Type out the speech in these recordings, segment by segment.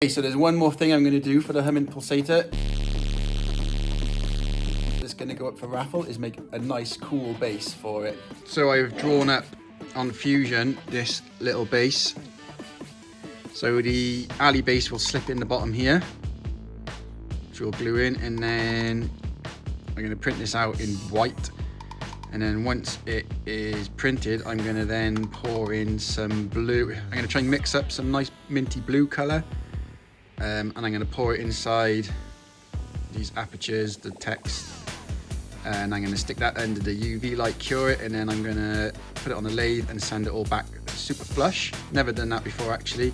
Okay, so there's one more thing I'm going to do for the Hum Mint Pulsator. That's going to go up for raffle is make a nice cool base for it. So I've drawn up on Fusion this little base. So the alley base will slip in the bottom here, which we'll glue in, and then I'm going to print this out in white. And then once it is printed, I'm going to then pour in some blue. I'm going to try and mix up some nice minty blue colour. And I'm going to pour it inside these apertures, the text. And I'm going to stick that under the UV light, cure it, and then I'm going to put it on the lathe and sand it all back super flush. Never done that before actually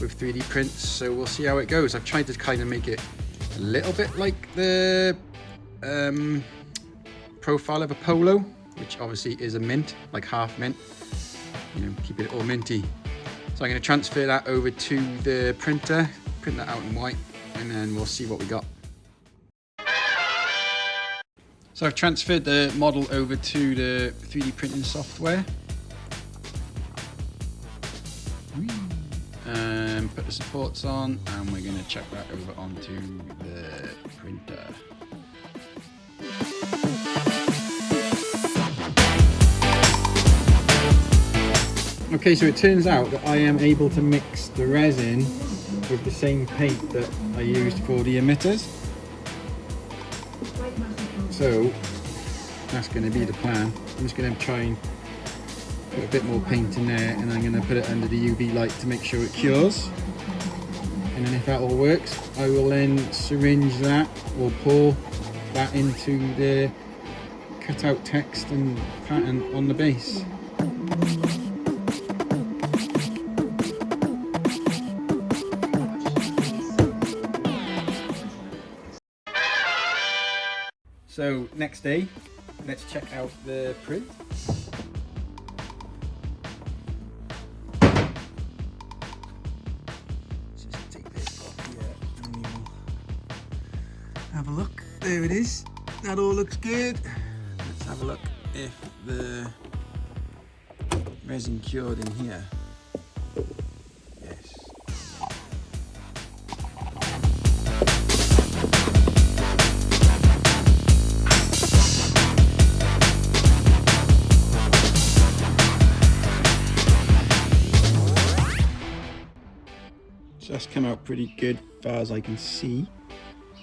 with 3D prints, so we'll see how it goes. I've tried to kind of make it a little bit like the profile of a polo, which obviously is a mint, like half mint, you know, keep it all minty. So I'm going to transfer that over to the printer, print that out in white, and then we'll see what we got. So I've transferred the model over to the 3D printing software. Put the supports on, and we're going to chuck that over onto the printer. Okay, so it turns out that I am able to mix the resin with the same paint that I used for the emitters. So that's going to be the plan. I'm just going to try and put a bit more paint in there, and I'm going to put it under the UV light to make sure it cures. And then if that all works, I will then syringe that or pour that into the cutout text and pattern on the base. So next day, let's check out the print. Let's just take this off here and we'll have a look. There it is. That all looks good. Let's have a look if the resin cured in here. Yes. So that's come out pretty good as far as I can see.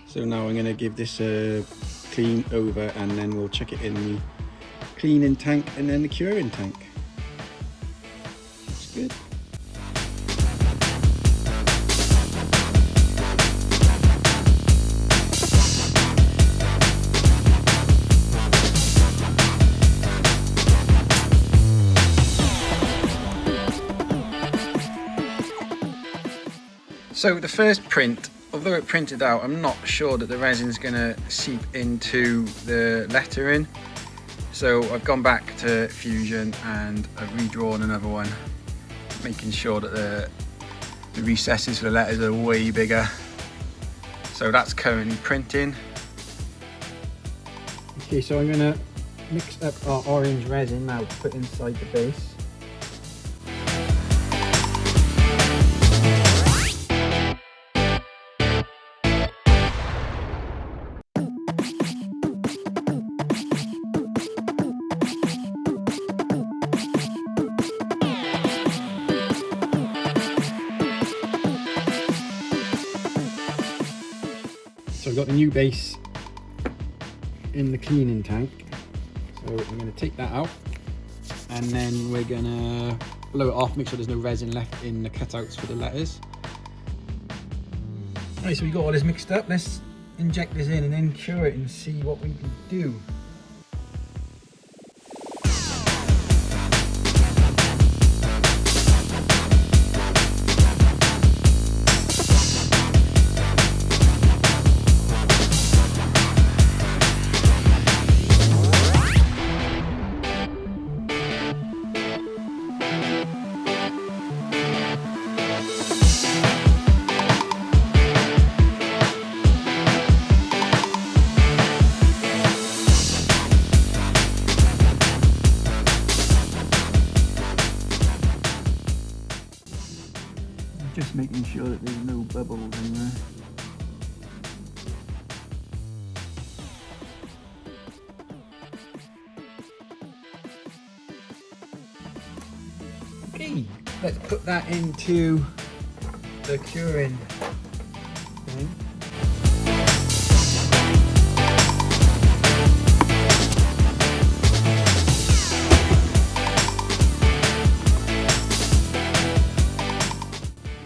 So now I'm going to give this a clean over, and then we'll chuck it in the cleaning tank and then the curing tank. Looks good. So the first print, although it printed out, I'm not sure that the resin's going to seep into the lettering. So I've gone back to Fusion and I've redrawn another one, making sure that the recesses for the letters are way bigger. So that's currently printing. Okay, so I'm going to mix up our orange resin now to put inside the base. So I've got the new base in the cleaning tank. So I'm going to take that out, and then we're going to blow it off, make sure there's no resin left in the cutouts for the letters. Right, so we got all this mixed up. Let's inject this in and then cure it and see what we can do. Just making sure that there's no bubbles in there. Okay, let's put that into the curing thing.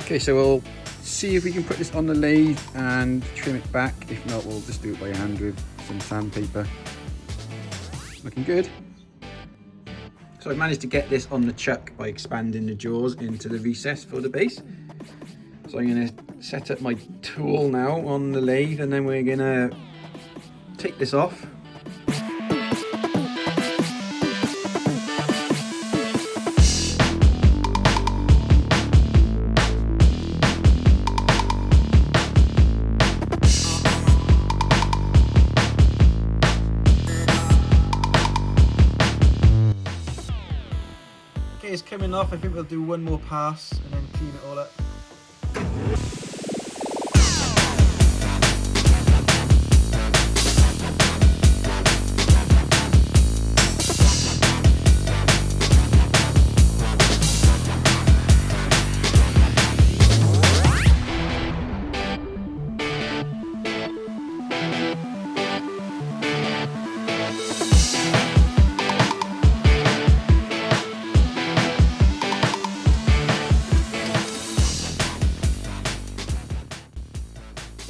Okay, so we'll see if we can put this on the lathe and trim it back. If not, we'll just do it by hand with some sandpaper. Looking good. So I managed to get this on the chuck by expanding the jaws into the recess for the base. So I'm going to set up my tool now on the lathe, and then we're going to take this off. Okay, it's coming off. I think we'll do one more pass and then clean it all up.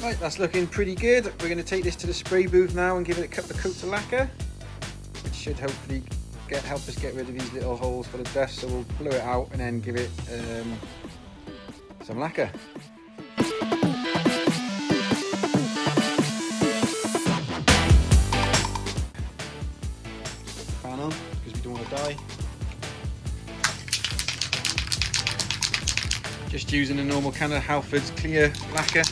Right, that's looking pretty good. We're going to take this to the spray booth now and give it a couple of coats of lacquer, which should hopefully help us get rid of these little holes full of dust. So we'll blow it out and then give it some lacquer. Put the fan on because we don't want to die. Just using a normal kind of Halford's clear lacquer.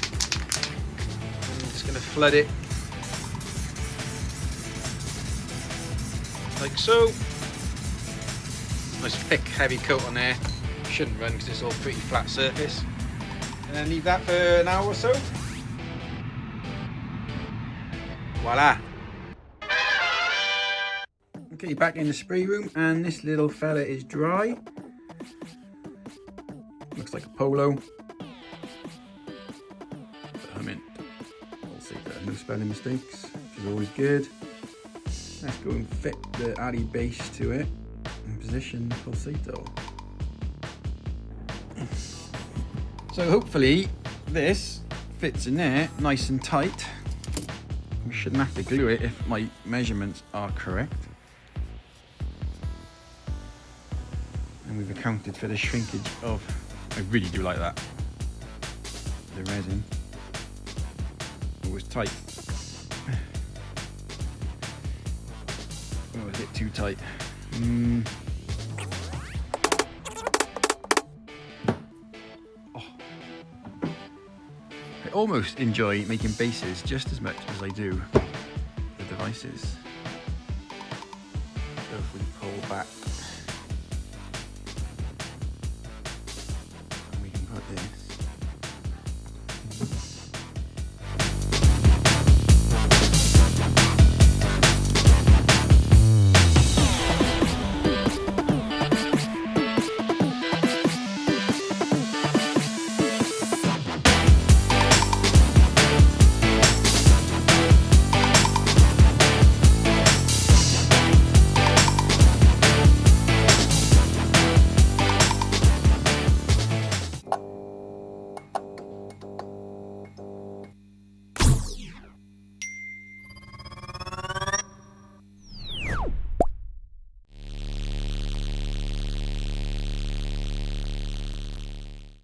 Going to flood it like so. Nice thick heavy coat on there. Shouldn't run because it's all pretty flat surface. And then leave that for an hour or so. Voila. Okay, back in the spray room, and this little fella is dry. Looks like a polo. Hum Mint Pulsator, no spelling mistakes, which is always good. Let's go and fit the alley base to it and position the pulsator. So hopefully this fits in there nice and tight. We shouldn't have to glue it if my measurements are correct. And we've accounted for the shrinkage of, I really do like that, the resin. Always tight. Oh, a bit too tight. Oh. I almost enjoy making bases just as much as I do the devices.